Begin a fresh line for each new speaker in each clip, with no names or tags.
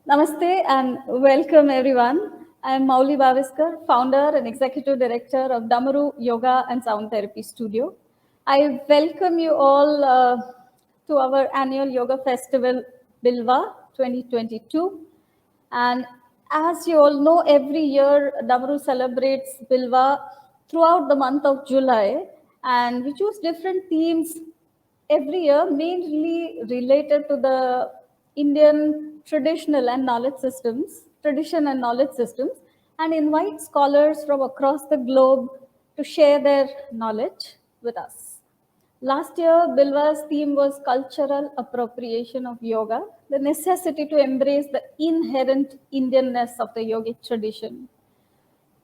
Namaste and welcome everyone. I am Mauli Bavisker, founder and executive director of Damaru Yoga and Sound Therapy Studio. I welcome you all to our annual yoga festival, Bilva 2022. And as you all know, every year Damaru celebrates Bilva throughout the month of July, and we choose different themes every year, mainly related to the Indian tradition and knowledge systems, and invite scholars from across the globe to share their knowledge with us. Last year, Bilva's theme was cultural appropriation of yoga, the necessity to embrace the inherent Indianness of the yogic tradition.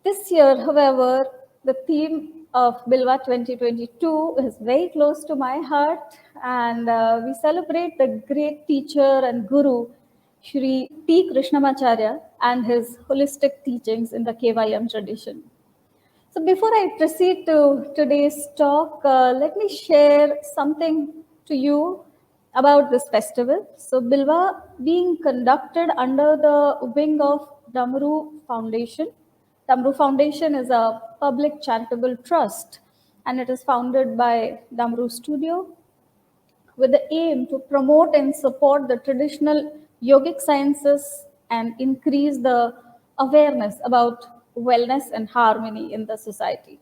This year, however, the theme of Bilva 2022 is very close to my heart, and we celebrate the great teacher and guru, Sri T Krishnamacharya, and his holistic teachings in the KYM tradition. So before I proceed to today's talk, let me share something to you about this festival. So Bilva being conducted under the wing of Damaru Foundation. Damaru Foundation is a public charitable trust, and it is founded by Damaru Studio with the aim to promote and support the traditional yogic sciences and increase the awareness about wellness and harmony in the society.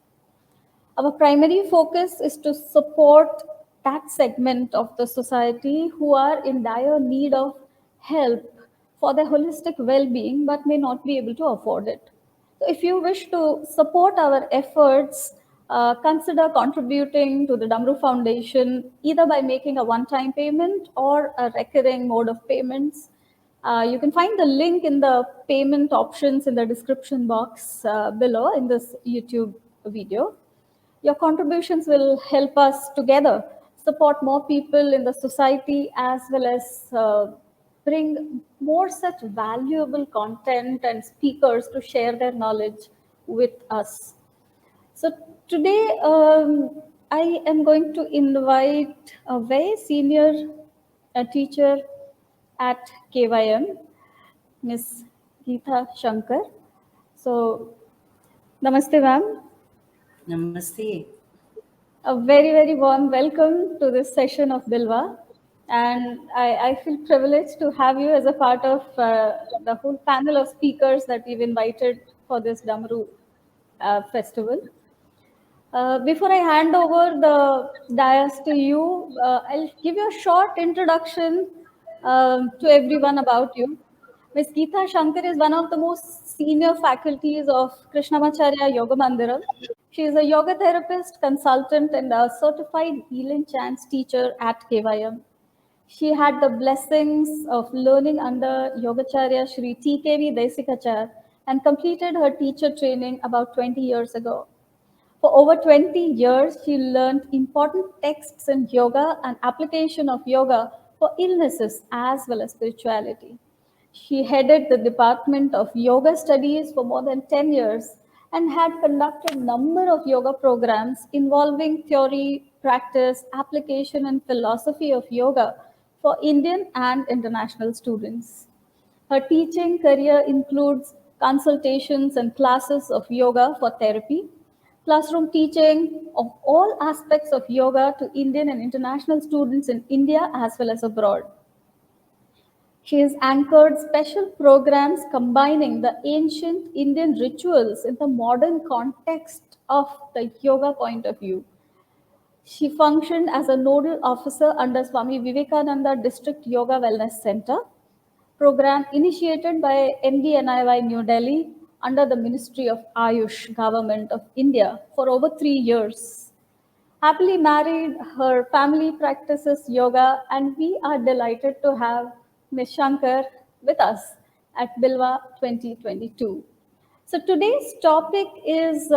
Our primary focus is to support that segment of the society who are in dire need of help for their holistic well-being but may not be able to afford it. So if you wish to support our efforts, consider contributing to the Damaru Foundation either by making a one-time payment or a recurring mode of payments. You can find the link in the payment options in the description box below in this YouTube video. Your contributions will help us together support more people in the society as well as bring more such valuable content and speakers to share their knowledge with us. So today I am going to invite a very senior teacher at KYM, Miss Geetha Shankar. So, namaste, ma'am.
Namaste.
A very, very warm welcome to this session of Bilva. And I feel privileged to have you as a part of the whole panel of speakers that we've invited for this Damaru festival. Before I hand over the dais to you, I'll give you a short introduction to everyone about you. Ms. Geetha Shankar is one of the most senior faculties of Krishnamacharya Yoga Mandiram. She is a yoga therapist, consultant, and a certified healing chants teacher at KYM. She had the blessings of learning under Yogacharya Sri T Krishnamacharya and completed her teacher training about 20 years ago. For over 20 years, she learned important texts in yoga and application of yoga for illnesses as well as spirituality. She headed the Department of Yoga Studies for more than 10 years and had conducted a number of yoga programs involving theory, practice, application, and philosophy of yoga for Indian and international students. Her teaching career includes consultations and classes of yoga for therapy, classroom teaching of all aspects of yoga to Indian and international students in India as well as abroad. She has anchored special programs combining the ancient Indian rituals in the modern context of the yoga point of view. She functioned as a nodal officer under Swami Vivekananda District Yoga Wellness Center, program initiated by MDNIY New Delhi under the Ministry of Ayush Government of India for over 3 years. Happily married, her family practices yoga, and we are delighted to have Ms. Shankar with us at Bilva 2022. So today's topic is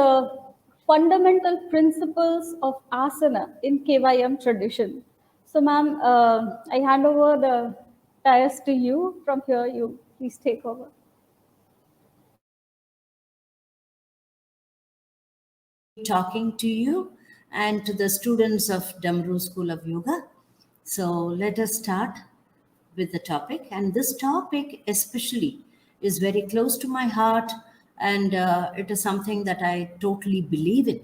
fundamental principles of asana in KYM tradition. So ma'am, I hand over the dais to you. From here, you please take over.
Talking to you and to the students of Damaru School of Yoga. So let us start with the topic. And this topic especially is very close to my heart, and it is something that I totally believe in,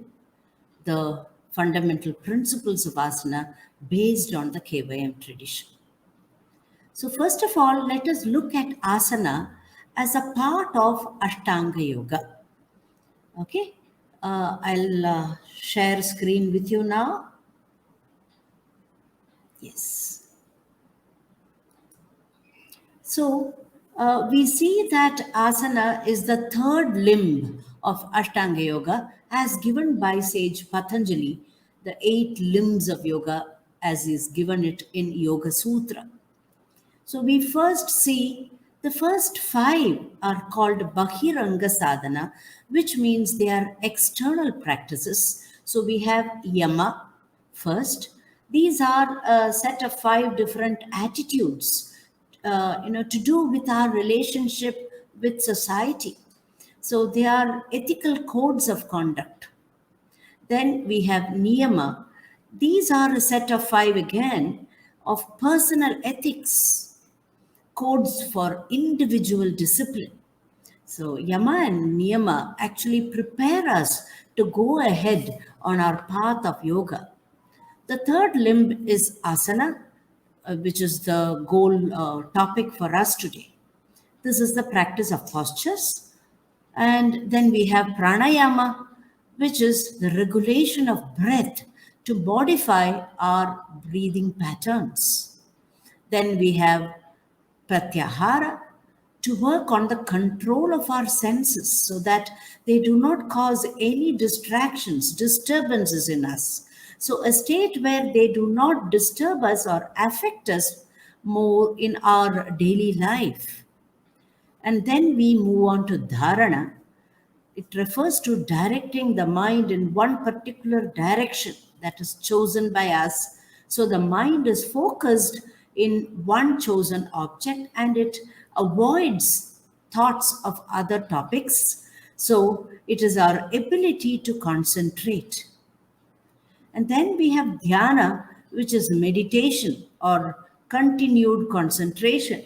the fundamental principles of asana based on the KYM tradition. So first of all, let us look at asana as a part of Ashtanga yoga. Okay, I'll share screen with you now. Yes. So we see that asana is the third limb of Ashtanga yoga as given by sage Patanjali, the 8 limbs of yoga as is given it in Yoga Sutra. So we first see the first 5 are called Bahiranga Sadhana, which means they are external practices. So we have Yama first. These are a set of 5 different attitudes, to do with our relationship with society. So they are ethical codes of conduct. Then we have Niyama. These are a set of 5 again of personal ethics, codes for individual discipline. So Yama and Niyama actually prepare us to go ahead on our path of yoga. The third limb is asana, which is the goal topic for us today. This is the practice of postures. And then we have pranayama, which is the regulation of breath to modify our breathing patterns. Then we have pratyahara, to work on the control of our senses so that they do not cause any distractions, disturbances in us. So a state where they do not disturb us or affect us more in our daily life. And then we move on to dharana. It refers to directing the mind in one particular direction that is chosen by us. So the mind is focused in one chosen object and it avoids thoughts of other topics. So it is our ability to concentrate. And then we have dhyana, which is meditation or continued concentration.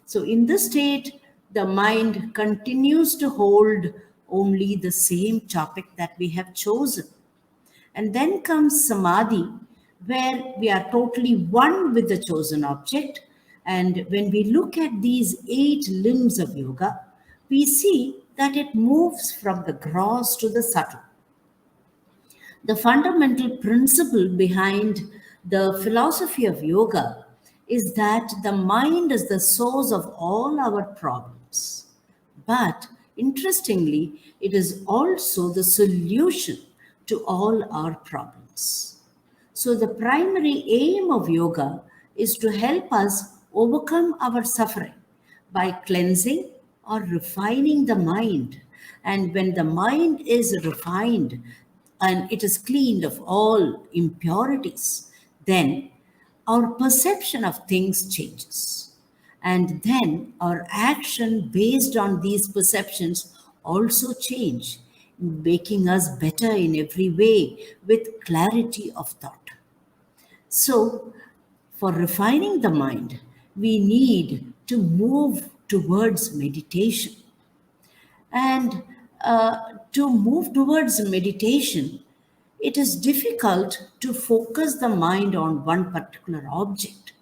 So in this state, the mind continues to hold only the same topic that we have chosen. And then comes samadhi, where we are totally one with the chosen object. And when we look at these 8 limbs of yoga, we see that it moves from the gross to the subtle. The fundamental principle behind the philosophy of yoga is that the mind is the source of all our problems. But interestingly, it is also the solution to all our problems. So the primary aim of yoga is to help us overcome our suffering by cleansing or refining the mind. And when the mind is refined and it is cleaned of all impurities, then our perception of things changes. And then our action based on these perceptions also change, making us better in every way with clarity of thought. So, for refining the mind, we need to move towards meditation. And to move towards meditation, it is difficult to focus the mind on one particular object.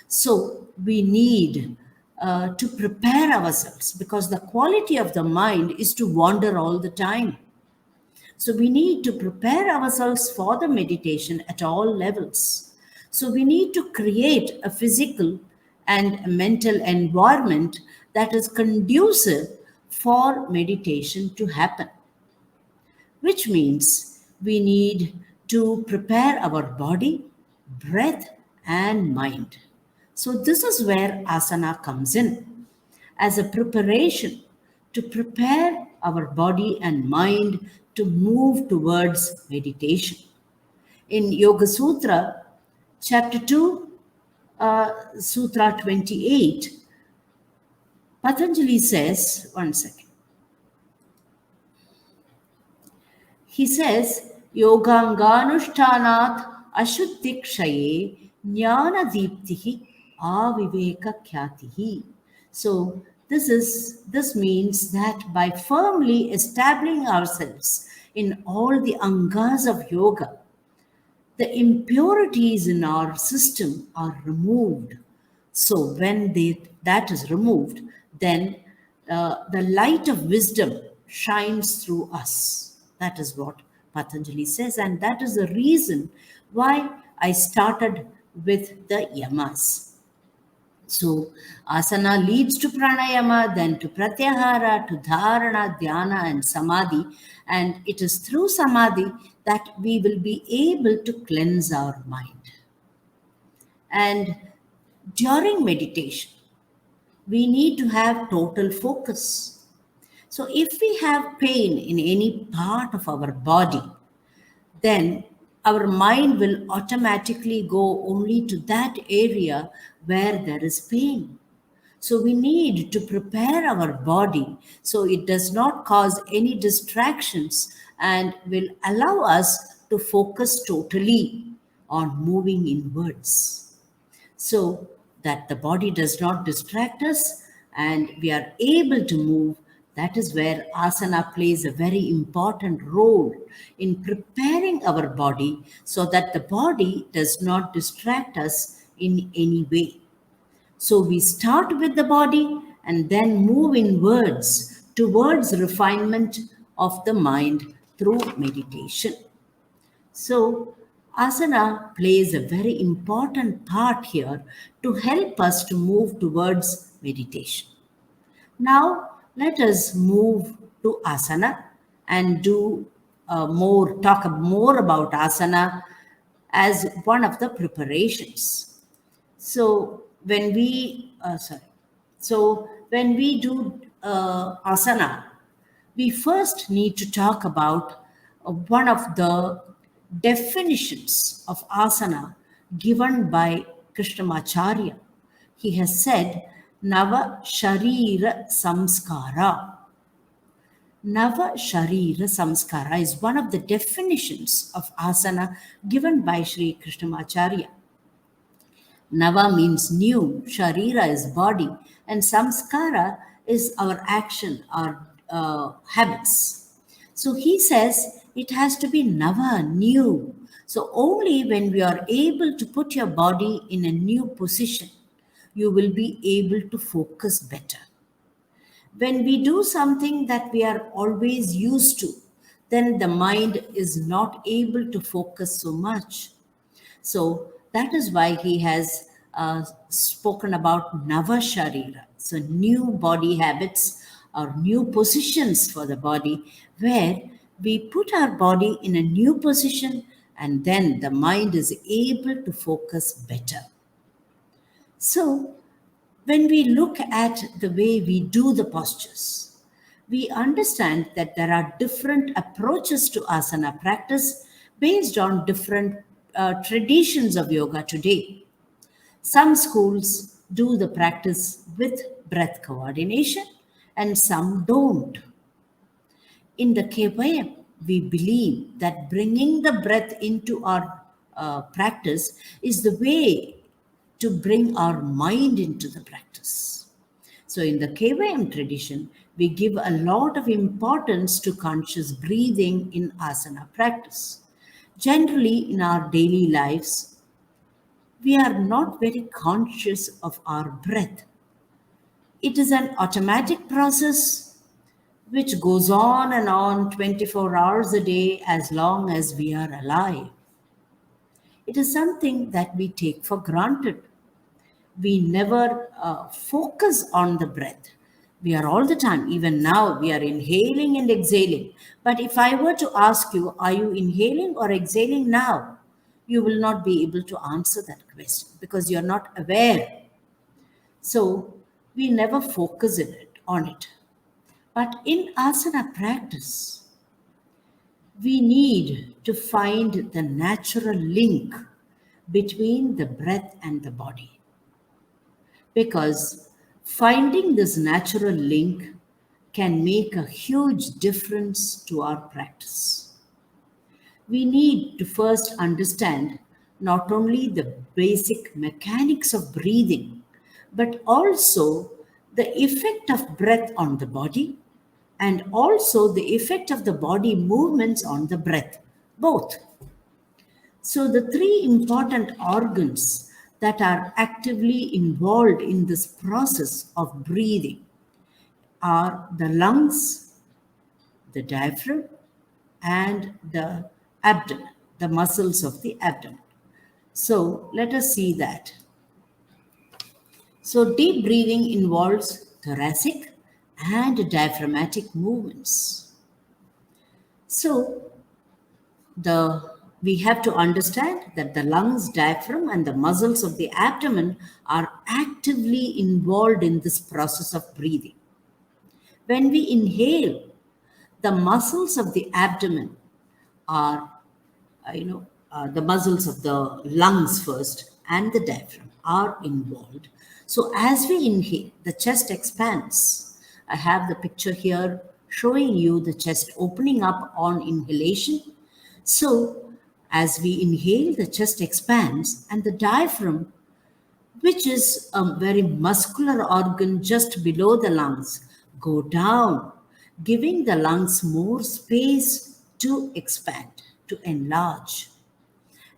So we need to prepare ourselves because the quality of the mind is to wander all the time. So we need to prepare ourselves for the meditation at all levels. So we need to create a physical and mental environment that is conducive for meditation to happen, which means we need to prepare our body, breath, and mind. So this is where asana comes in as a preparation to prepare our body and mind to move towards meditation. In Yoga Sutra, chapter 2, Sutra 28, Patanjali says, one second. He says, Yoganganushthanat ashuddhikshaye jnana deeptihi aviveka khyatihi. So this means that by firmly establishing ourselves in all the angas of yoga, the impurities in our system are removed. So when that is removed, then the light of wisdom shines through us. That is what Patanjali says, and that is the reason why I started with the yamas. So asana leads to pranayama, then to pratyahara, to dharana, dhyana, and samadhi. And it is through samadhi that we will be able to cleanse our mind. And during meditation, we need to have total focus. So if we have pain in any part of our body, then our mind will automatically go only to that area where there is pain. So we need to prepare our body so it does not cause any distractions and will allow us to focus totally on moving inwards, so that the body does not distract us and we are able to move. That is where asana plays a very important role in preparing our body so that the body does not distract us in any way. So we start with the body and then move inwards towards refinement of the mind through meditation. So, asana plays a very important part here to help us to move towards meditation. Now, let us move to asana and talk more about asana as one of the preparations. So, when we do asana, we first need to talk about one of the definitions of asana given by Krishnamacharya. He has said, Nava Sharira Samskara. Nava Sharira Samskara is one of the definitions of asana given by Sri Krishnamacharya. Nava means new, Sharira is body, and Samskara is our action, our habits. So he says it has to be Nava, new. So only when we are able to put your body in a new position, you will be able to focus better. When we do something that we are always used to, then the mind is not able to focus so much. So that is why he has spoken about Nava Sharira. So new body habits or new positions for the body, where we put our body in a new position and then the mind is able to focus better. So when we look at the way we do the postures, we understand that there are different approaches to asana practice based on different traditions of yoga today. Some schools do the practice with breath coordination and some don't. In the KYM, we believe that bringing the breath into our practice is the way to bring our mind into the practice. So in the KYM tradition, we give a lot of importance to conscious breathing in asana practice. Generally, in our daily lives, we are not very conscious of our breath. It is an automatic process which goes on and on 24 hours a day as long as we are alive. It is something that we take for granted. We never focus on the breath. We are all the time, even now, we are inhaling and exhaling. But if I were to ask you, are you inhaling or exhaling now? You will not be able to answer that question because you're not aware. So we never focus on it. But in asana practice, we need to find the natural link between the breath and the body. Because finding this natural link can make a huge difference to our practice. We need to first understand not only the basic mechanics of breathing, but also the effect of breath on the body and also the effect of the body movements on the breath, both. So, the three important organs that are actively involved in this process of breathing are the lungs, the diaphragm, and the abdomen, the muscles of the abdomen. So, let us see that. So, deep breathing involves thoracic and diaphragmatic movements. So, we have to understand that the lungs, diaphragm, and the muscles of the abdomen are actively involved in this process of breathing. When we inhale, the muscles of the abdomen are, the muscles of the lungs first and the diaphragm are involved. So as we inhale, the chest expands. I have the picture here showing you the chest opening up on inhalation. So as we inhale, the chest expands and the diaphragm, which is a very muscular organ just below the lungs, go down, giving the lungs more space to expand, to enlarge.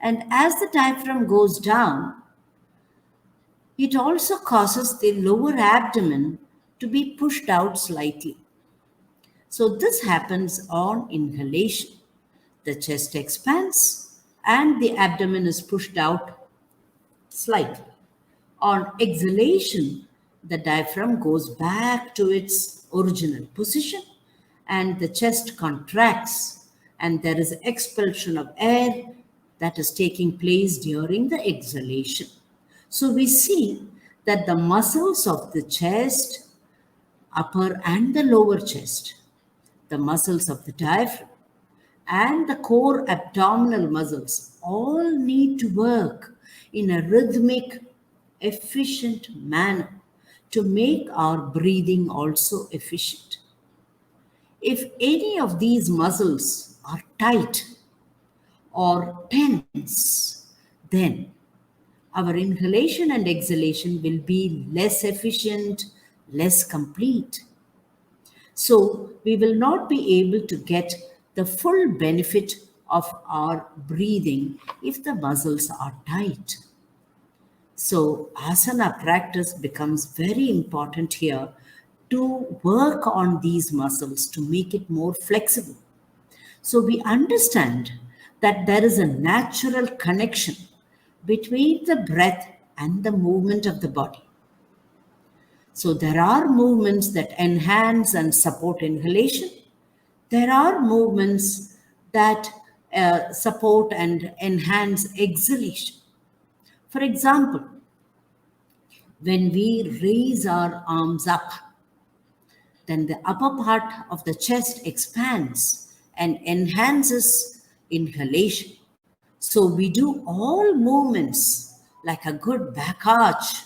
And as the diaphragm goes down, it also causes the lower abdomen to be pushed out slightly. So this happens on inhalation. The chest expands and the abdomen is pushed out slightly. On exhalation, the diaphragm goes back to its original position and the chest contracts and there is expulsion of air that is taking place during the exhalation. So we see that the muscles of the chest, upper and the lower chest, the muscles of the diaphragm, and the core abdominal muscles all need to work in a rhythmic, efficient manner to make our breathing also efficient. If any of these muscles are tight or tense, then our inhalation and exhalation will be less efficient, less complete. So we will not be able to get the full benefit of our breathing if the muscles are tight. So asana practice becomes very important here to work on these muscles to make it more flexible. So we understand that there is a natural connection between the breath and the movement of the body. So there are movements that enhance and support inhalation. There are movements that support and enhance exhalation. For example, when we raise our arms up, then the upper part of the chest expands and enhances inhalation. So we do all movements like a good back arch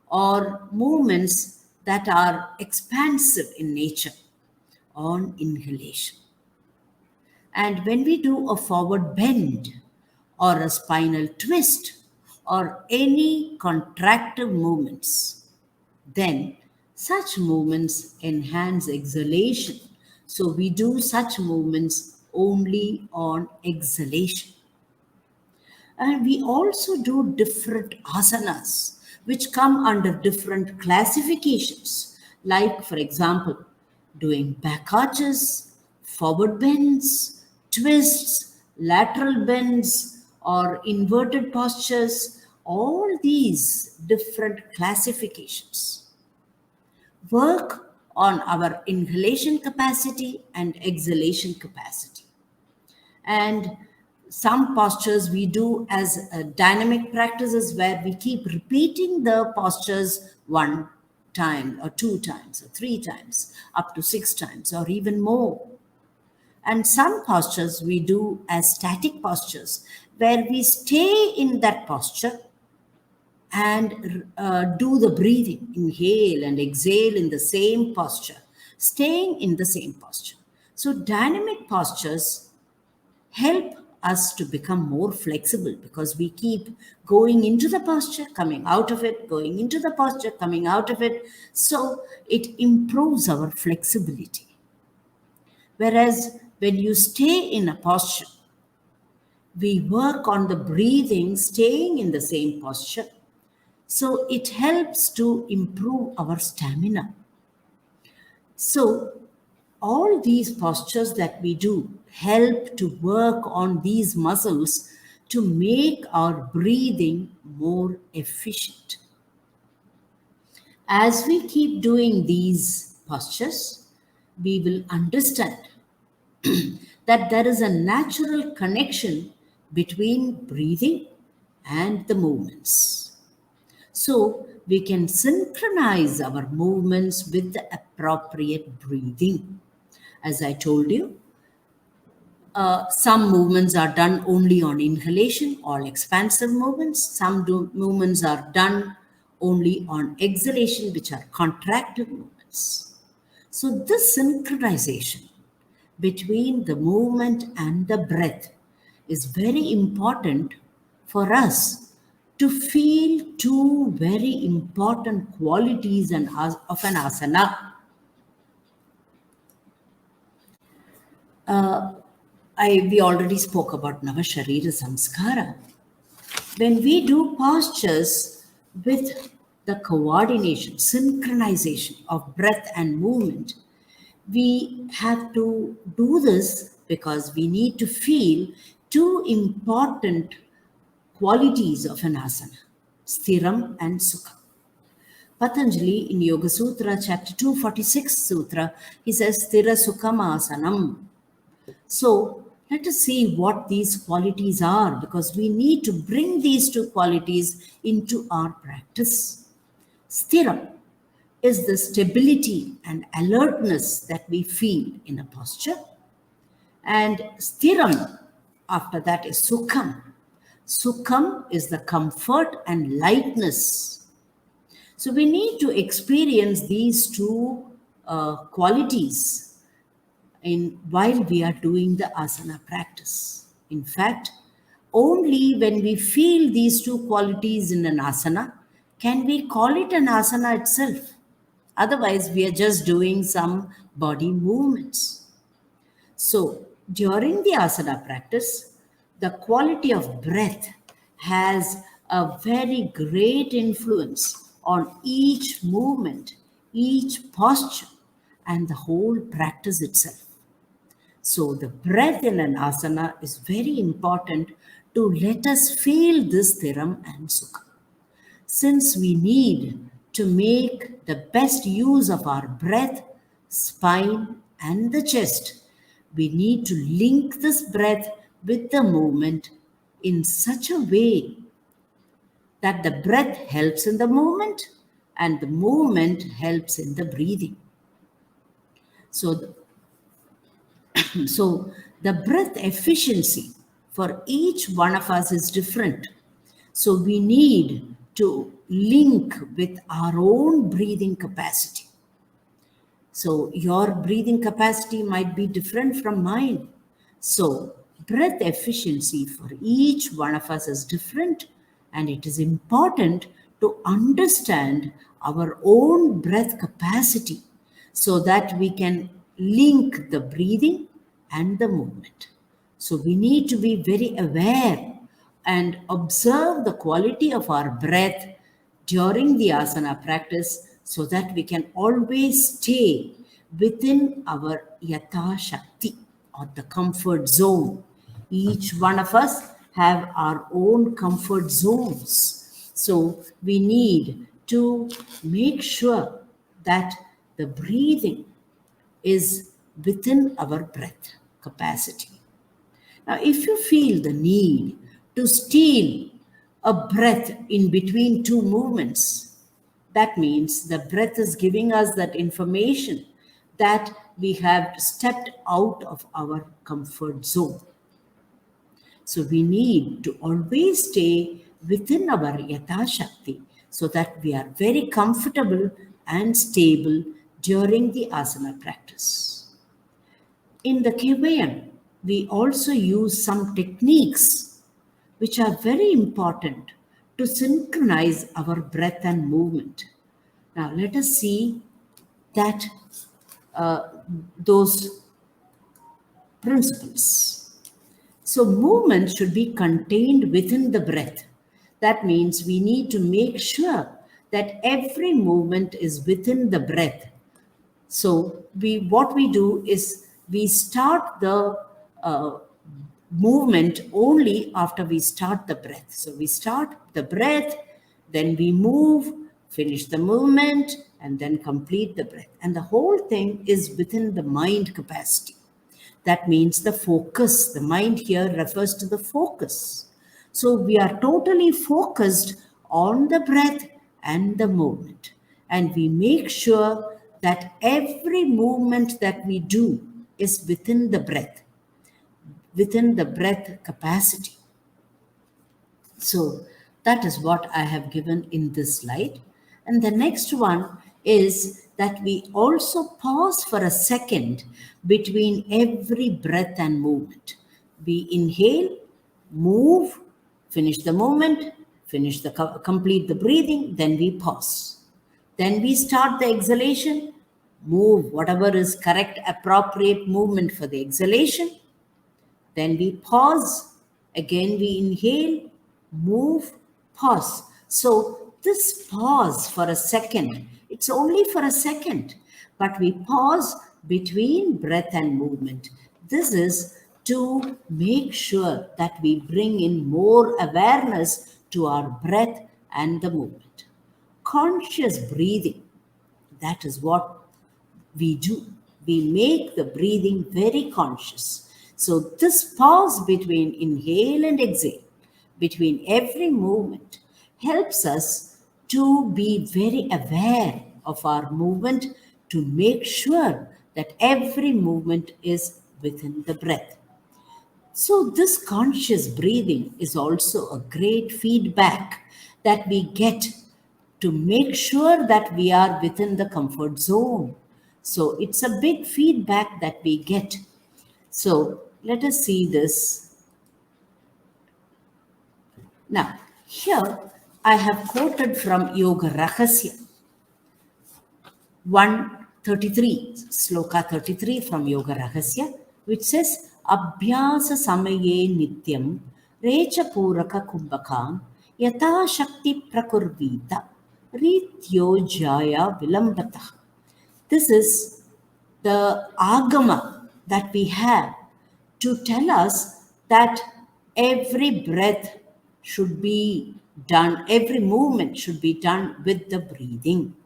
or movements that are expansive in nature on inhalation. And when we do a forward bend or a spinal twist or any contractive movements, then such movements enhance exhalation. So we do such movements only on exhalation. And we also do different asanas, which come under different classifications. Like, for example, doing back arches, forward bends, twists, lateral bends, or inverted postures, all these different classifications. Work on our inhalation capacity and exhalation capacity. And some postures we do as dynamic practices where we keep repeating the postures one time or two times or three times, up to 6 times or even more. And some postures we do as static postures where we stay in that posture and do the breathing, inhale and exhale in the same posture, staying in the same posture. So dynamic postures help us to become more flexible, because we keep going into the posture, coming out of it, going into the posture, coming out of it. So it improves our flexibility. Whereas when you stay in a posture, we work on the breathing, staying in the same posture. So it helps to improve our stamina. So all these postures that we do help to work on these muscles to make our breathing more efficient. As we keep doing these postures, we will understand that there is a natural connection between breathing and the movements. So we can synchronize our movements with the appropriate breathing. As I told you, some movements are done only on inhalation, all expansive movements. Some movements are done only on exhalation, which are contractive movements. So this synchronization between the movement and the breath is very important for us to feel two very important qualities of an asana. We already spoke about Navasharira Samskara. When we do postures with the coordination, synchronization of breath and movement, we have to do this because we need to feel two important qualities of an asana, sthiram and sukha. Patanjali in Yoga Sutra, chapter 246 Sutra, he says, sthira sukham asanam. So let us see what these qualities are, because we need to bring these two qualities into our practice. Sthiram is the stability and alertness that we feel in a posture. And sthiram, after that, is sukham. Sukham is the comfort and lightness. So we need to experience these two qualities while we are doing the asana practice. In fact, only when we feel these two qualities in an asana can we call it an asana itself. Otherwise, we are just doing some body movements. So during the asana practice, the quality of breath has a very great influence on each movement, each posture, and the whole practice itself. So the breath in an asana is very important to let us feel this thiram and sukha. Since we need to make the best use of our breath, spine, and the chest, we need to link this breath with the movement in such a way that the breath helps in the movement and the movement helps in the breathing. So the breath efficiency for each one of us is different. So we need to link with our own breathing capacity. So your breathing capacity might be different from mine. So breath efficiency for each one of us is different, and it is important to understand our own breath capacity so that we can link the breathing and the movement. So we need to be very aware and observe the quality of our breath during the asana practice so that we can always stay within our yatha shakti, or the comfort zone. Each one of us have our own comfort zones. So we need to make sure that the breathing is within our breath capacity. Now, if you feel the need to steal a breath in between two movements, that means the breath is giving us that information that we have stepped out of our comfort zone. So we need to always stay within our yatha shakti so that we are very comfortable and stable during the asana practice. In the KYM, we also use some techniques which are very important to synchronize our breath and movement. Now, let us see that those principles. So, movement should be contained within the breath. That means we need to make sure that every movement is within the breath. So, what we do is we start the movement only after we start the breath. So, we start the breath, then we move, finish the movement, and then complete the breath. And the whole thing is within the mind capacity. That means the focus. The mind here refers to the focus. So we are totally focused on the breath and the movement. And we make sure that every movement that we do is within the breath capacity. So that is what I have given in this slide. And the next one is that we also pause for a second between every breath and movement. We inhale, move, finish the movement, complete the breathing, then we pause. Then we start the exhalation, move whatever is correct, appropriate movement for the exhalation. Then we pause, again we inhale, move, pause. So this pause for a second, it's only for a second, but we pause between breath and movement. This is to make sure that we bring in more awareness to our breath and the movement. Conscious breathing, that is what we do. We make the breathing very conscious. So this pause between inhale and exhale, between every movement, helps us to be very aware of our movement, to make sure that every movement is within the breath. So this conscious breathing is also a great feedback that we get to make sure that we are within the comfort zone. So it's a big feedback that we get. So let us see this. Now, here I have quoted from Yoga Rahasya 133, Sloka 33 from Yoga Rahasya, which says, Abhyasa samaye nityam recha puraka kumbhakam yata shakti prakurvita rityo jaya vilambata. This is the agama that we have to tell us that every breath should be done, every movement should be done with the breathing.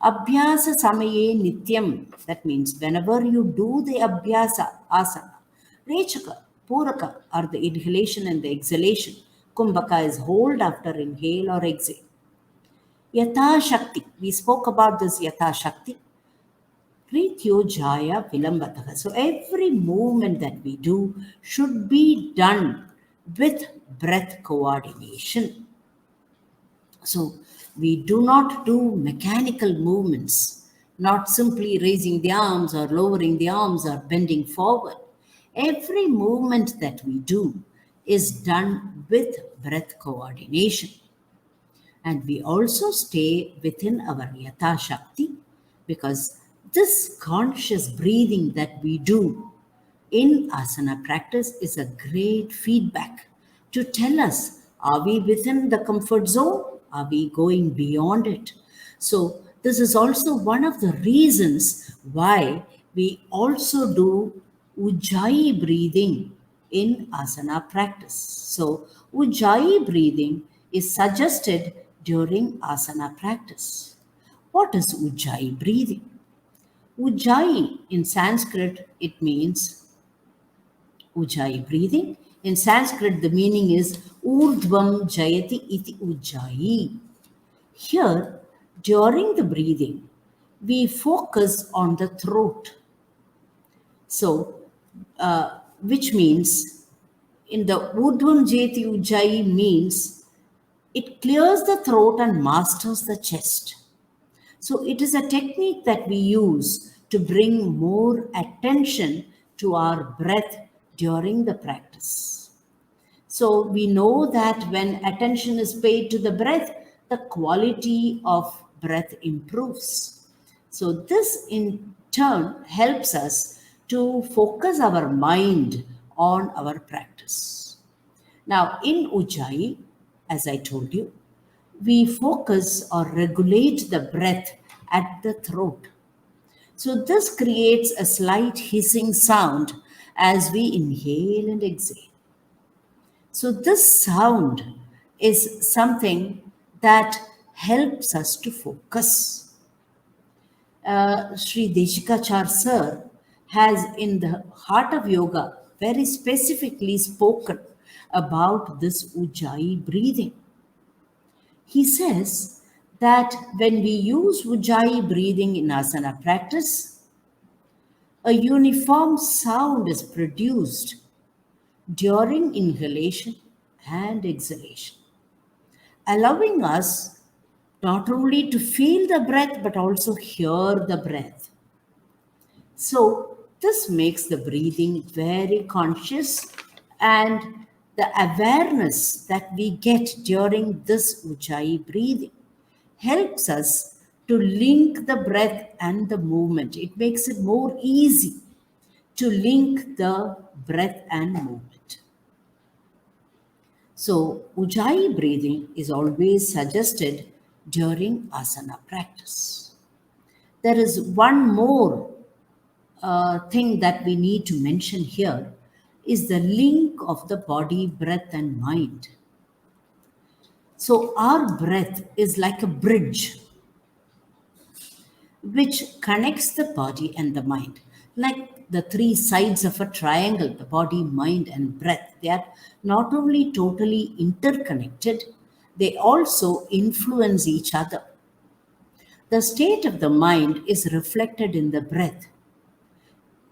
Abhyasa samaye nityam, that means whenever you do the abhyasa, asana, rechaka, puraka are the inhalation and the exhalation. Kumbhaka is hold after inhale or exhale. Yata Shakti, we spoke about this Yata Shakti. Prityo Jaya Vilambataha. So every movement that we do should be done with breath coordination. So we do not do mechanical movements, not simply raising the arms or lowering the arms or bending forward. Every movement that we do is done with breath coordination. And we also stay within our Yata Shakti, because this conscious breathing that we do in asana practice is a great feedback to tell us, are we within the comfort zone? Are we going beyond it? So this is also one of the reasons why we also do Ujjayi breathing in asana practice. So Ujjayi breathing is suggested during asana practice. What is Ujjayi breathing? Ujjayi in Sanskrit, it means Ujjayi breathing. In Sanskrit, the meaning is Urdhvam Jayati iti Ujjayi. Here, during the breathing, we focus on the throat. So, which means in the Urdhvam Jayati Ujjayi means it clears the throat and masters the chest. So it is a technique that we use to bring more attention to our breath during the practice. So we know that when attention is paid to the breath, the quality of breath improves. So this in turn helps us to focus our mind on our practice. Now in Ujjayi, as I told you, we focus or regulate the breath at the throat. So this creates a slight hissing sound as we inhale and exhale. So this sound is something that helps us to focus. Sri Deshikachar sir has in the Heart of Yoga very specifically spoken about this Ujjayi breathing. He says that when we use Ujjayi breathing in asana practice, a uniform sound is produced during inhalation and exhalation, allowing us not only to feel the breath but also hear the breath. So, this makes the breathing very conscious, and the awareness that we get during this Ujjayi breathing helps us to link the breath and the movement. It makes it more easy to link the breath and movement. So, Ujjayi breathing is always suggested during asana practice. There is one more thing that we need to mention here is the link of the body, breath, and mind. So, our breath is like a bridge which connects the body and the mind. Like the three sides of a triangle, the body, mind, and breath, they are not only totally interconnected, they also influence each other. The state of the mind is reflected in the breath.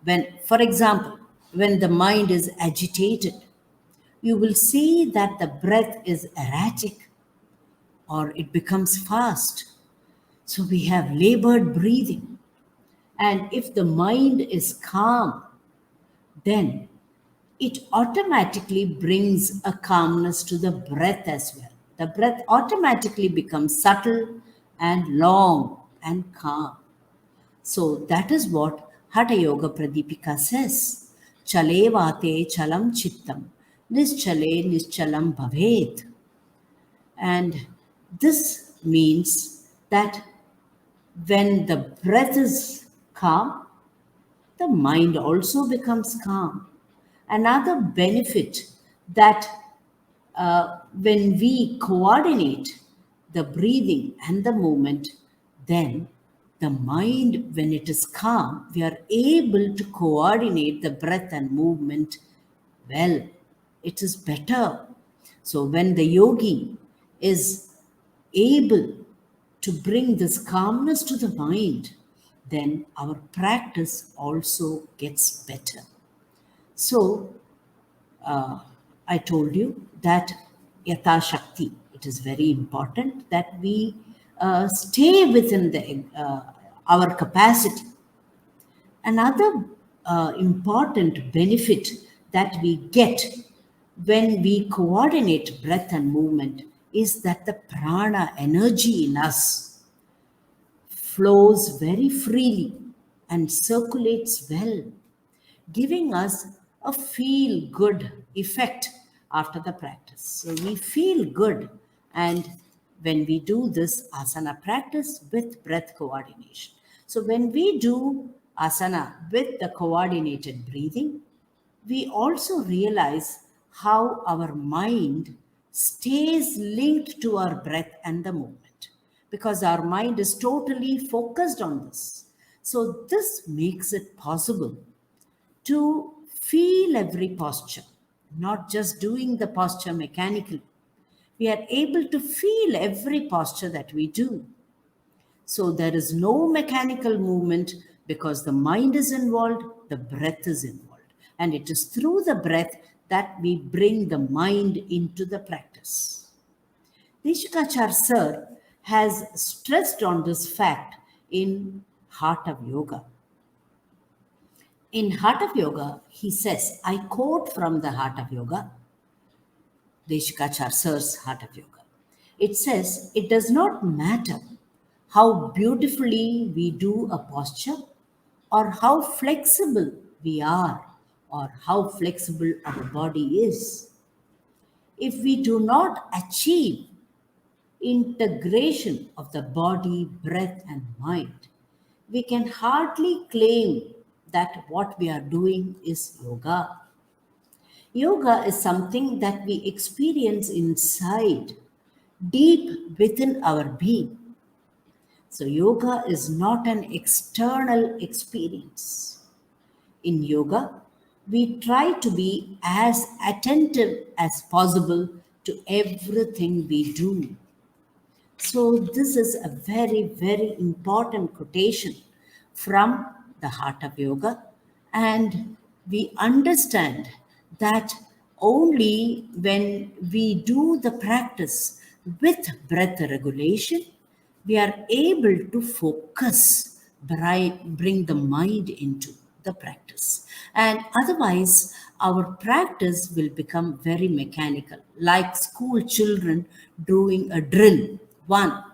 When, for example, when the mind is agitated, you will see that the breath is erratic or it becomes fast. So we have labored breathing. And if the mind is calm, then it automatically brings a calmness to the breath as well. The breath automatically becomes subtle and long and calm. So that is what Hatha Yoga Pradipika says. Chale vate chalam chittam, nischale nischalam bhavet. And this means that when the breath is calm, the mind also becomes calm. Another benefit that when we coordinate the breathing and the movement, then the mind, when it is calm, we are able to coordinate the breath and movement well. It is better. So when the yogi is able to bring this calmness to the mind, then our practice also gets better. So, I told you that Yatha Shakti, it is very important that we stay within our capacity. Another important benefit that we get when we coordinate breath and movement is that the prana energy in us flows very freely and circulates well, giving us a feel good effect after the practice. So we feel good, and when we do this asana practice with breath coordination. So when we do asana with the coordinated breathing, we also realize how our mind stays linked to our breath and the movement, because our mind is totally focused on this. So this makes it possible to feel every posture, not just doing the posture mechanically. We are able to feel every posture that we do. So there is no mechanical movement because the mind is involved, the breath is involved. And it is through the breath that we bring the mind into the practice. Deshikachar sir has stressed on this fact in Heart of Yoga. In Heart of Yoga, he says, I quote from the Heart of Yoga, Deshikachar Sir's Heart of Yoga. It says, it does not matter how beautifully we do a posture or how flexible we are or how flexible our body is. If we do not achieve integration of the body, breath, and mind, we can hardly claim that what we are doing is yoga. Yoga is something that we experience inside, deep within our being. So, yoga is not an external experience. In yoga, we try to be as attentive as possible to everything we do. So, this is a very, very important quotation from the Heart of Yoga. And we understand that only when we do the practice with breath regulation, we are able to focus, bring the mind into the practice. And otherwise, our practice will become very mechanical, like school children doing a drill 1,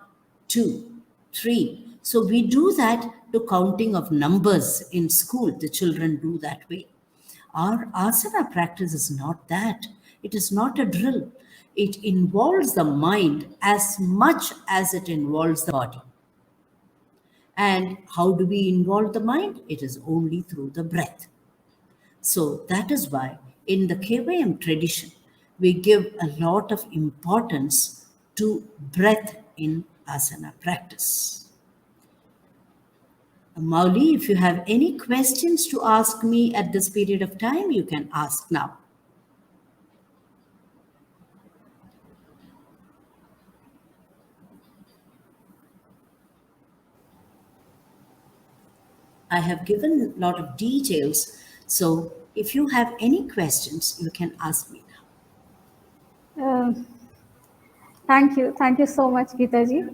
2, 3. So we do that to counting of numbers in school. The children do that way. Our asana practice is not that. It is not a drill. It involves the mind as much as it involves the body. And how do we involve the mind? It is only through the breath. So that is why in the KYM tradition, we give a lot of importance to breath in asana practice. Mauli, if you have any questions to ask me at this period of time, you can ask now. I have given a lot of details. So if you have any questions, you can ask me now.
Thank you so much, Geetha ji.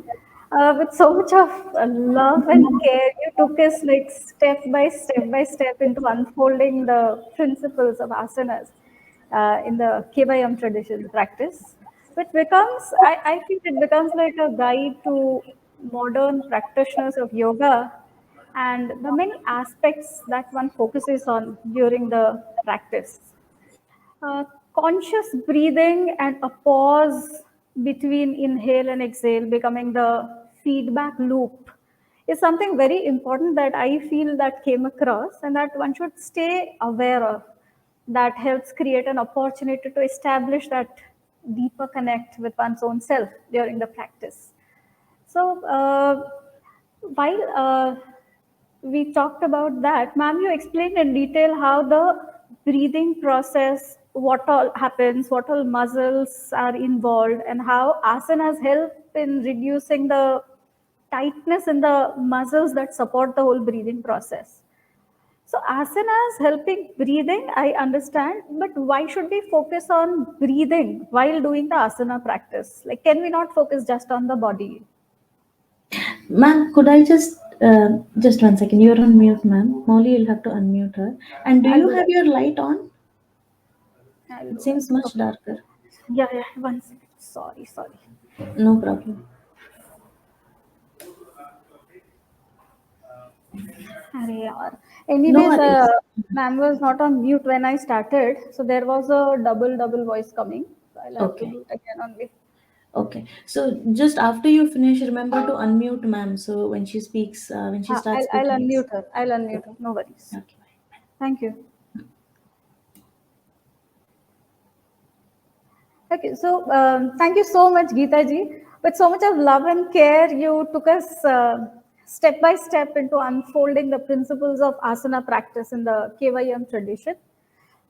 With so much of love and care, you took us like step by step into unfolding the principles of asanas in the KYM tradition practice, which becomes, I think it becomes like a guide to modern practitioners of yoga and the many aspects that one focuses on during the practice. Uh, Conscious breathing and a pause between inhale and exhale, becoming the feedback loop, is something very important that I feel that came across and that one should stay aware of. That helps create an opportunity to establish that deeper connect with one's own self during the practice. So, while we talked about that, ma'am, you explained in detail how the breathing process, what all happens, what all muscles are involved, and how asanas help in reducing the tightness in the muscles that support the whole breathing process. So asanas helping breathing, I understand, but why should we focus on breathing while doing the asana practice? Like, can we not focus just on the body?
Ma'am, could I just 1 second? You're on mute, ma'am. Molly, you'll have to unmute her. And do
I'll
you
do
have
that.
your light on?
I'll
It
do that.
seems much
Okay.
darker.
Yeah, yeah. 1 second. Sorry, sorry.
No problem.
Arey yaar.
No
Anyways,
worries.
ma'am was not on mute when I started, so there was a double voice coming. So I'll have to
Okay.
do it again only.
Okay. So just after you finish, remember to unmute ma'am. So when she speaks, when she starts
I'll
speaking, it's
unmute her. I'll unmute her. No worries.
okay.
Thank you. Okay, so thank you so much, Geetha ji. With so much of love and care, you took us step by step into unfolding the principles of asana practice in the KYM tradition,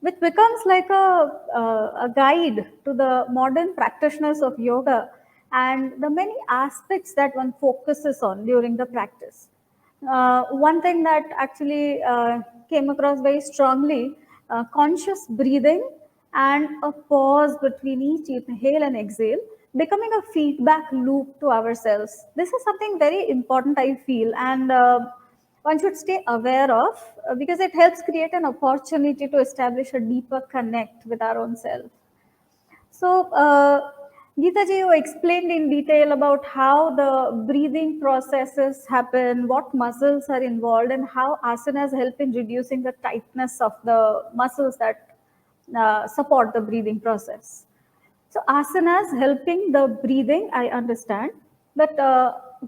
which becomes like a guide to the modern practitioners of yoga and the many aspects that one focuses on during the practice. One thing that actually came across very strongly, conscious breathing and a pause between each inhale and exhale, becoming a feedback loop to ourselves. This is something very important, I feel. And one should stay aware of, because it helps create an opportunity to establish a deeper connect with our own self. So, Geetha ji, you explained in detail about how the breathing processes happen, what muscles are involved, and how asanas help in reducing the tightness of the muscles that support the breathing process. So, asanas helping the breathing, I understand, but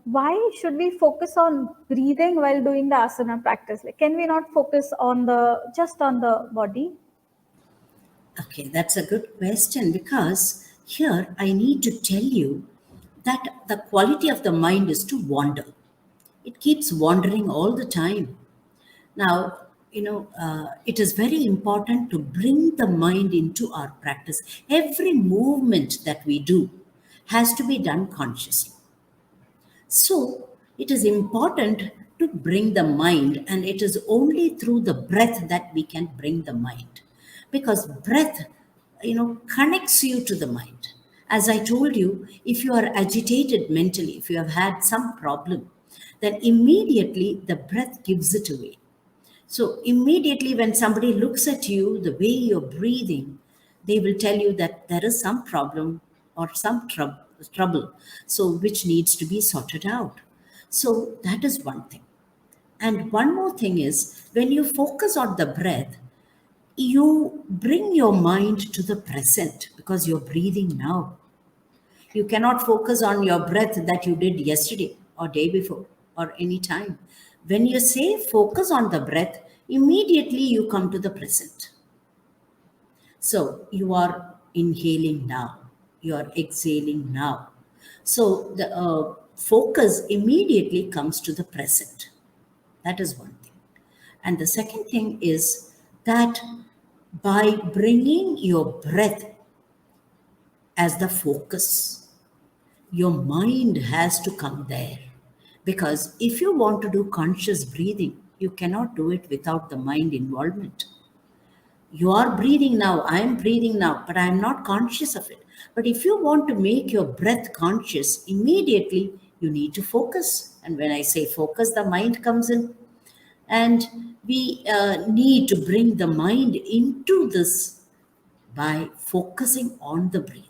why should we focus on breathing while doing the asana practice? Like, can we not focus on just on the body?
Okay, that's a good question, because here I need to tell you that the quality of the mind is to wander. It keeps wandering all the time. Now, it is very important to bring the mind into our practice. Every movement that we do has to be done consciously. So, it is important to bring the mind, and it is only through the breath that we can bring the mind. Because breath, connects you to the mind. As I told you, if you are agitated mentally, if you have had some problem, then immediately the breath gives it away. So immediately when somebody looks at you, the way you're breathing, they will tell you that there is some problem or some trouble, so which needs to be sorted out. So that is one thing. And one more thing is, when you focus on the breath, you bring your mind to the present because you're breathing now. You cannot focus on your breath that you did yesterday or day before or any time. When you say focus on the breath, immediately you come to the present. So you are inhaling now, you are exhaling now. So the focus immediately comes to the present. That is one thing. And the second thing is that by bringing your breath as the focus, your mind has to come there. Because if you want to do conscious breathing, you cannot do it without the mind involvement. You are breathing now, I am breathing now, but I am not conscious of it. But if you want to make your breath conscious, immediately you need to focus. And when I say focus, the mind comes in. And we need to bring the mind into this by focusing on the breathing.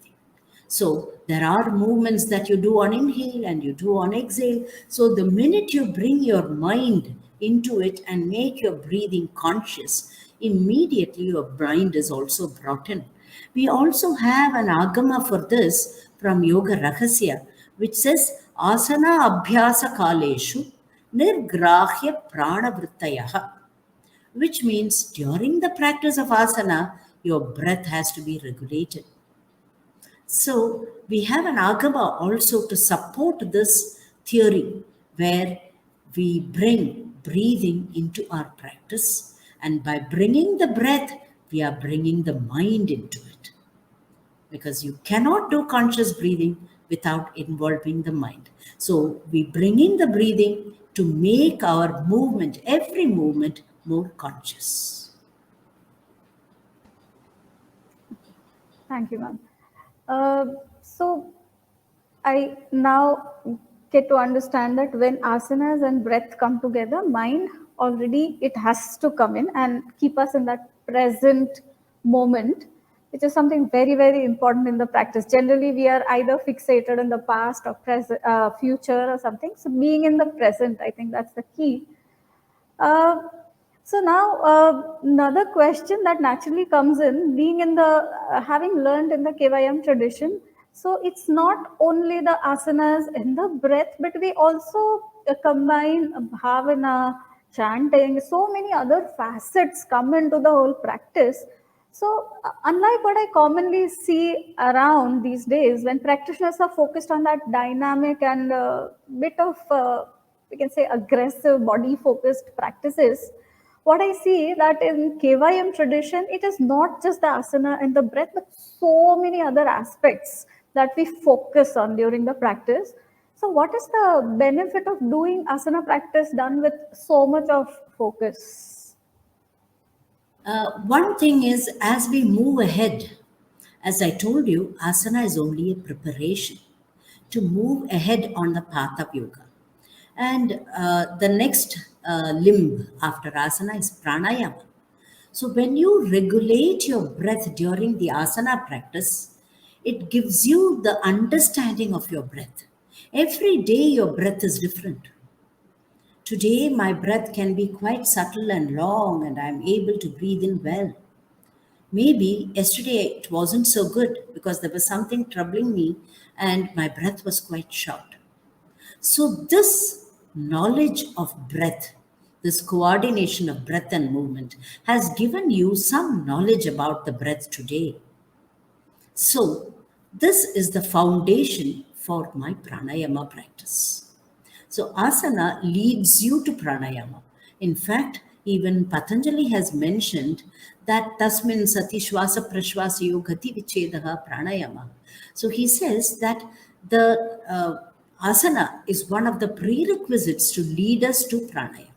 So there are movements that you do on inhale and you do on exhale. So the minute you bring your mind into it and make your breathing conscious, immediately your mind is also brought in. We also have an agama for this from Yoga Rahasya, which says asana abhyasa kaleshu nirgrahya pranavrittayaha, which means during the practice of asana, your breath has to be regulated. So we have an agama also to support this theory, where we bring breathing into our practice, and by bringing the breath, we are bringing the mind into it. Because you cannot do conscious breathing without involving the mind. So we bring in the breathing to make our movement, every movement, more conscious.
Thank you, ma'am. So I now get to understand that when asanas and breath come together, mind already, it has to come in and keep us in that present moment, which is something very, very important in the practice. Generally, we are either fixated in the past or present, future or something. So being in the present, I think that's the key. So now another question that naturally comes in, being in the, having learned in the KYM tradition, so it's not only the asanas and the breath, but we also combine bhavana, chanting, so many other facets come into the whole practice. So unlike what I commonly see around these days, when practitioners are focused on that dynamic and bit of, we can say, aggressive body focused practices, what I see that in KYM tradition, it is not just the asana and the breath, but so many other aspects that we focus on during the practice. So what is the benefit of doing asana practice done with so much of focus?
One thing is, as we move ahead, as I told you, asana is only a preparation to move ahead on the path of yoga. And the next limb after asana is pranayama. So when you regulate your breath during the asana practice, it gives you the understanding of your breath. Every day your breath is different. Today my breath can be quite subtle and long and I'm able to breathe in well. Maybe yesterday it wasn't so good because there was something troubling me and my breath was quite short. So, this knowledge of breath, this coordination of breath and movement, has given you some knowledge about the breath today. So, this is the foundation for my pranayama practice. So, asana leads you to pranayama. In fact, even Patanjali has mentioned that tasmin sati shwasa prashwasa yogati vichedaha pranayama. So, he says that the asana is one of the prerequisites to lead us to pranayama.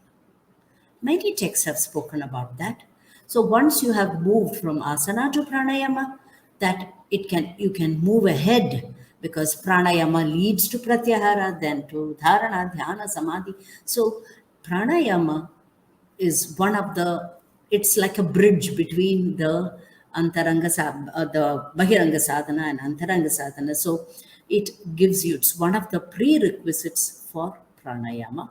Many texts have spoken about that. So once you have moved from asana to pranayama, that you can move ahead because pranayama leads to pratyahara, then to dharana, dhyana, samadhi. So pranayama is one of it's like a bridge between the the bahiranga sadhana and antaranga sadhana. So it's one of the prerequisites for pranayama.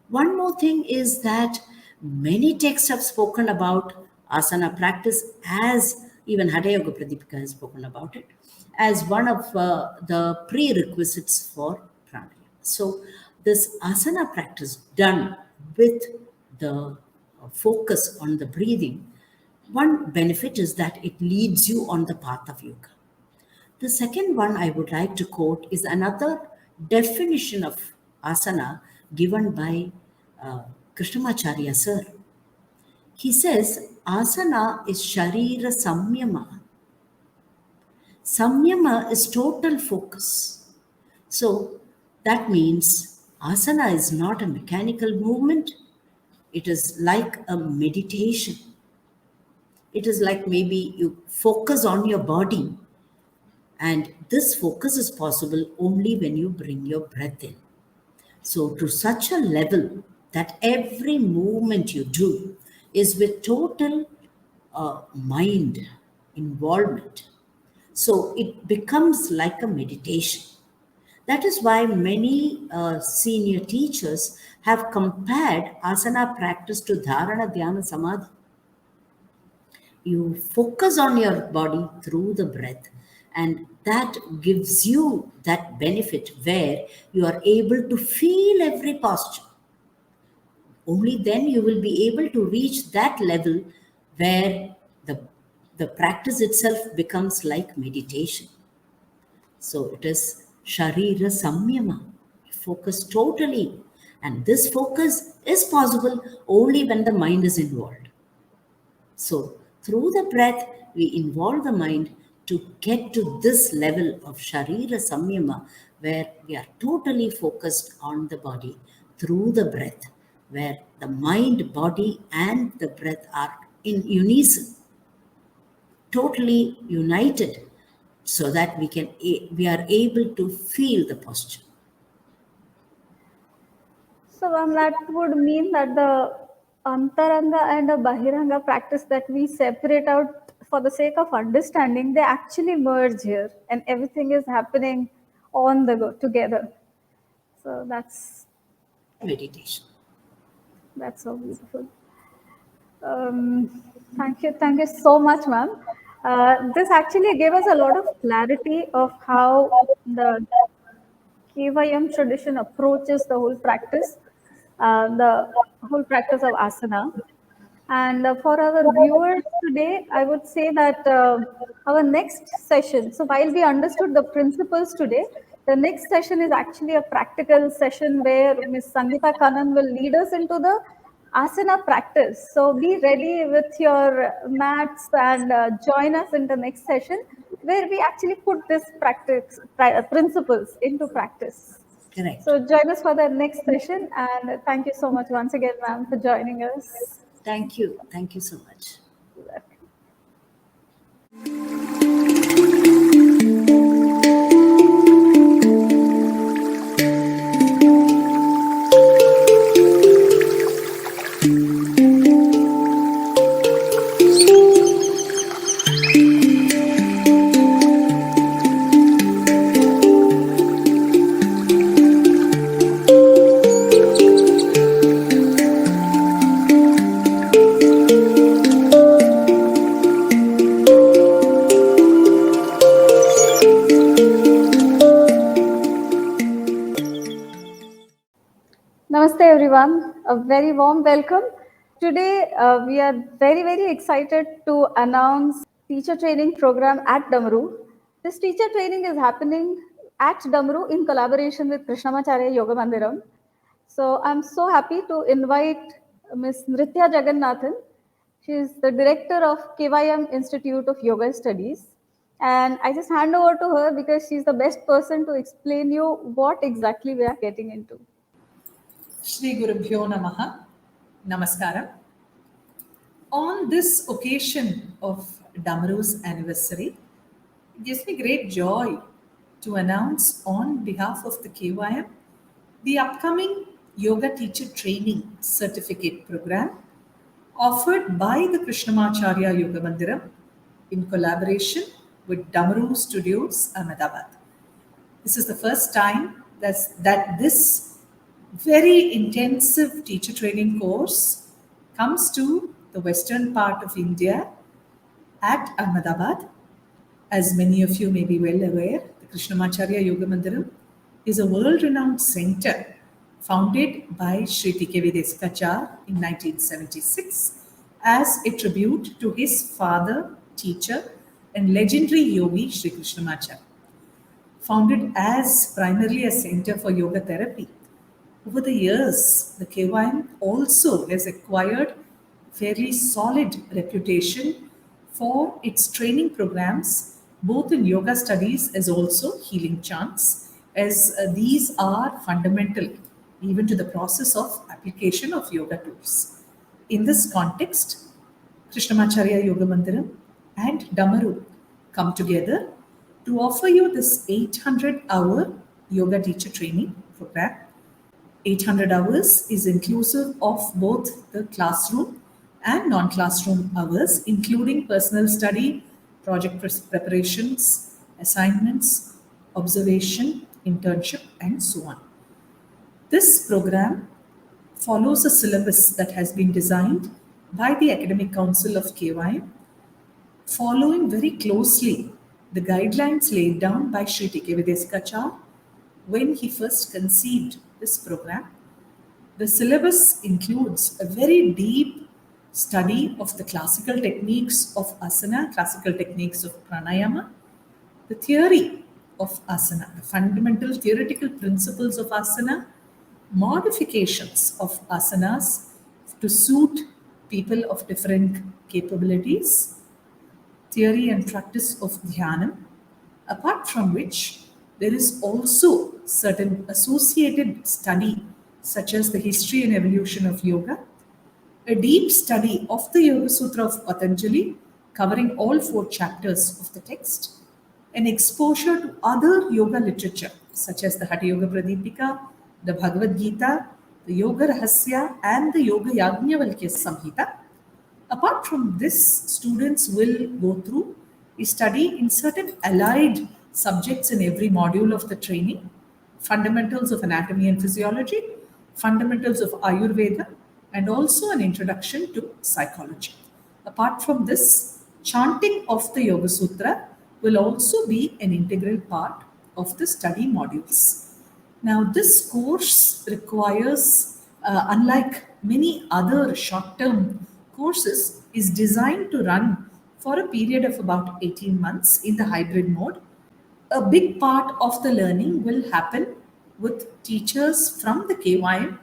One more thing is that many texts have spoken about asana practice, as even Hatha Yoga Pradipika has spoken about it, as one of the prerequisites for pranayama. So this asana practice done with the focus on the breathing, one benefit is that it leads you on the path of yoga. The second one I would like to quote is another definition of asana given by Krishnamacharya sir. He says, asana is sharira samyama. Samyama is total focus. So that means asana is not a mechanical movement. It is like a meditation. It is like maybe you focus on your body. And this focus is possible only when you bring your breath in. So, to such a level that every movement you do is with total mind involvement. So, it becomes like a meditation. That is why many senior teachers have compared asana practice to dharana, dhyana, samadhi. You focus on your body through the breath, and that gives you that benefit where you are able to feel every posture. Only then you will be able to reach that level where the practice itself becomes like meditation. So it is sharira samyama, focus totally, and this focus is possible only when the mind is involved. So, through the breath, we involve the mind to get to this level of Sharira Samyama, where we are totally focused on the body through the breath, where the mind, body, and the breath are in unison, totally united, so that we are able to feel the posture.
So, that would mean that the antaranga and the bahiranga practice that we separate out for the sake of understanding, they actually merge here, and everything is happening on the go together. So that's
Meditation.
so beautiful. Thank you so much, ma'am. This actually gave us a lot of clarity of how the KYM tradition approaches the whole practice of asana. And for our viewers today, I would say that our next session, so while we understood the principles today, the next session is actually a practical session where Ms. Sangeeta Kannan will lead us into the asana practice. So be ready with your mats and join us in the next session where we actually put this principles into practice.
Correct.
So join us for the next session, and thank you so much once again, ma'am, for joining us.
Thank you. Thank you so much.
Namaste everyone, a very warm welcome. Today we are very excited to announce teacher training program at Damaru. This teacher training is happening at Damaru in collaboration with Krishnamacharya Yoga Mandiram. So I'm so happy to invite Ms. Nritya Jagannathan. She is the director of KYM Institute of Yoga Studies. And I just hand over to her because she's the best person to explain you what exactly we are getting into.
Shri Gurubhyo Namaha, Namaskaram. On this occasion of Damaru's anniversary, it gives me great joy to announce on behalf of the KYM the upcoming Yoga Teacher Training Certificate Program offered by the Krishnamacharya Yoga Mandiram in collaboration with Damaru Studios, Ahmedabad. This is the first time that this very intensive teacher training course comes to the western part of India at Ahmedabad. As many of you may be well aware, the Krishnamacharya Yoga Mandiram is a world-renowned center founded by Sri T Krishnamacharya in 1976 as a tribute to his father, teacher, and legendary yogi Sri Krishnamacharya. Founded as primarily a center for yoga therapy, over the years, the KYM also has acquired fairly solid reputation for its training programs, both in yoga studies as also healing chants, as these are fundamental even to the process of application of yoga tools. In this context, Krishnamacharya Yoga Mandiram and Damaru come together to offer you this 800-hour yoga teacher training program. 800 hours is inclusive of both the classroom and non-classroom hours, including personal study, project preparations, assignments, observation, internship, and so on. This program follows a syllabus that has been designed by the Academic Council of KYM, following very closely the guidelines laid down by Sri T Krishnamacharya when he first conceived this program. The syllabus includes a very deep study of the classical techniques of asana, classical techniques of pranayama, the theory of asana, the fundamental theoretical principles of asana, modifications of asanas to suit people of different capabilities, theory and practice of dhyanam, apart from which there is also certain associated study such as the history and evolution of yoga, a deep study of the Yoga Sutra of Patanjali covering all 4 chapters of the text, an exposure to other yoga literature such as the Hatha Yoga Pradipika, the Bhagavad Gita, the Yoga Rahasya and the Yoga Yajnavalkya Samhita. Apart from this, students will go through a study in certain allied subjects in every module of the training: fundamentals of anatomy and physiology, fundamentals of Ayurveda, and also an introduction to psychology. Apart from this, chanting of the Yoga Sutra will also be an integral part of the study modules. Now, this course requires, unlike many other short-term courses, is designed to run for a period of about 18 months in the hybrid mode. A big part of the learning will happen with teachers from the KYM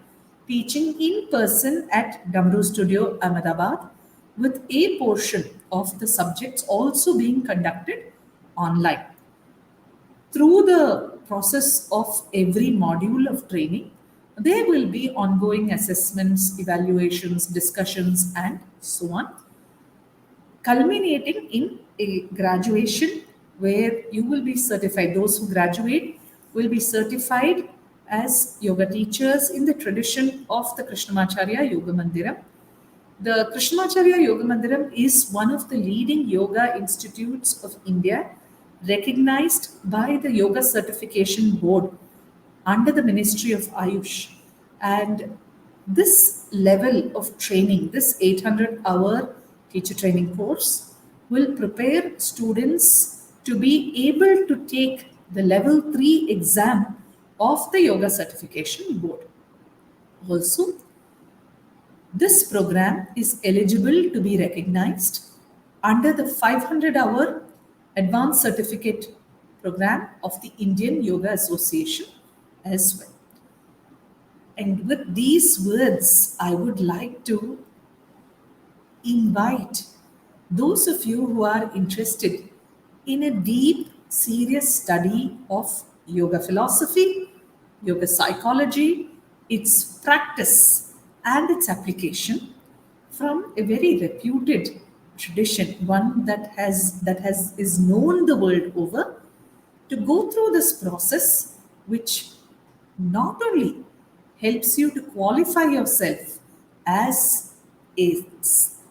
teaching in person at Damaru Studio, Ahmedabad, with a portion of the subjects also being conducted online. Through the process of every module of training, there will be ongoing assessments, evaluations, discussions, and so on, culminating in a graduation where you will be certified. Those who graduate will be certified as yoga teachers in the tradition of the Krishnamacharya Yoga Mandiram. The Krishnamacharya Yoga Mandiram is one of the leading yoga institutes of India, recognized by the Yoga Certification Board under the Ministry of Ayush. And this level of training, this 800-hour teacher training course, will prepare students to be able to take the level 3 exam of the Yoga Certification Board. Also, this program is eligible to be recognized under the 500-hour Advanced Certificate program of the Indian Yoga Association as well. And with these words, I would like to invite those of you who are interested in a deep, serious study of yoga philosophy, yoga psychology, its practice, and its application from a very reputed tradition, one that is known the world over, to go through this process, which not only helps you to qualify yourself as a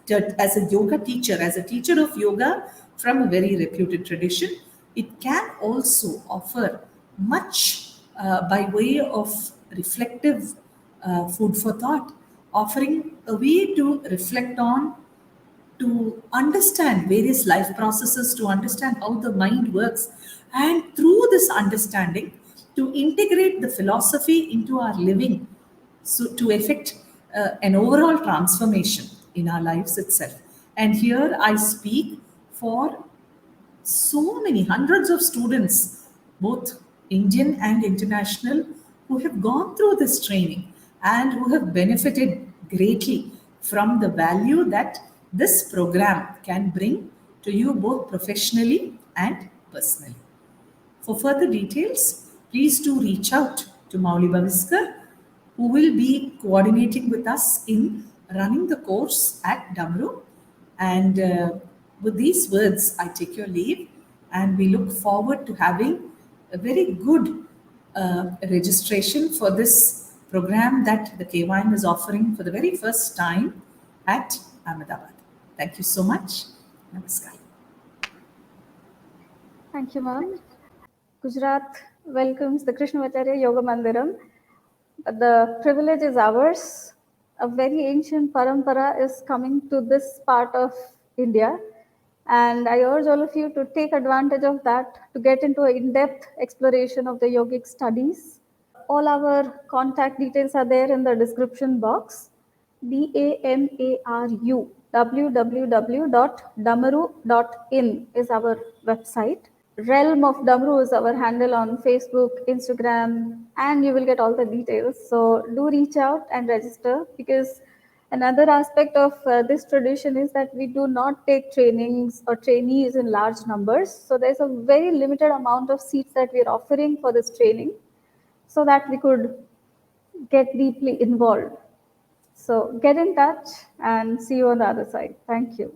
as a yoga teacher, as a teacher of yoga from a very reputed tradition, it can also offer much by way of reflective food for thought, offering a way to reflect on, to understand various life processes, to understand how the mind works, and through this understanding, to integrate the philosophy into our living, so to effect an overall transformation in our lives itself. And here I speak for so many hundreds of students, both Indian and international, who have gone through this training and who have benefited greatly from the value that this program can bring to you both professionally and personally. For further details, please do reach out to Mauli Bavisker, who will be coordinating with us in running the course at Damaru. And with these words, I take your leave, and we look forward to having a very good registration for this program that the KYM is offering for the very first time at Ahmedabad. Thank you so much. Namaskar.
Thank you, ma'am. Gujarat welcomes the Krishnamacharya Yoga Mandiram. The privilege is ours. A very ancient parampara is coming to this part of India. And I urge all of you to take advantage of that, to get into an in-depth exploration of the yogic studies. All our contact details are there in the description box. DAMARU, www.damaru.in is our website. Realm of Damaru is our handle on Facebook, Instagram, and you will get all the details. So do reach out and register, because another aspect of this tradition is that we do not take trainings or trainees in large numbers. So there's a very limited amount of seats that we're offering for this training, so that we could get deeply involved. So get in touch and see you on the other side. Thank you.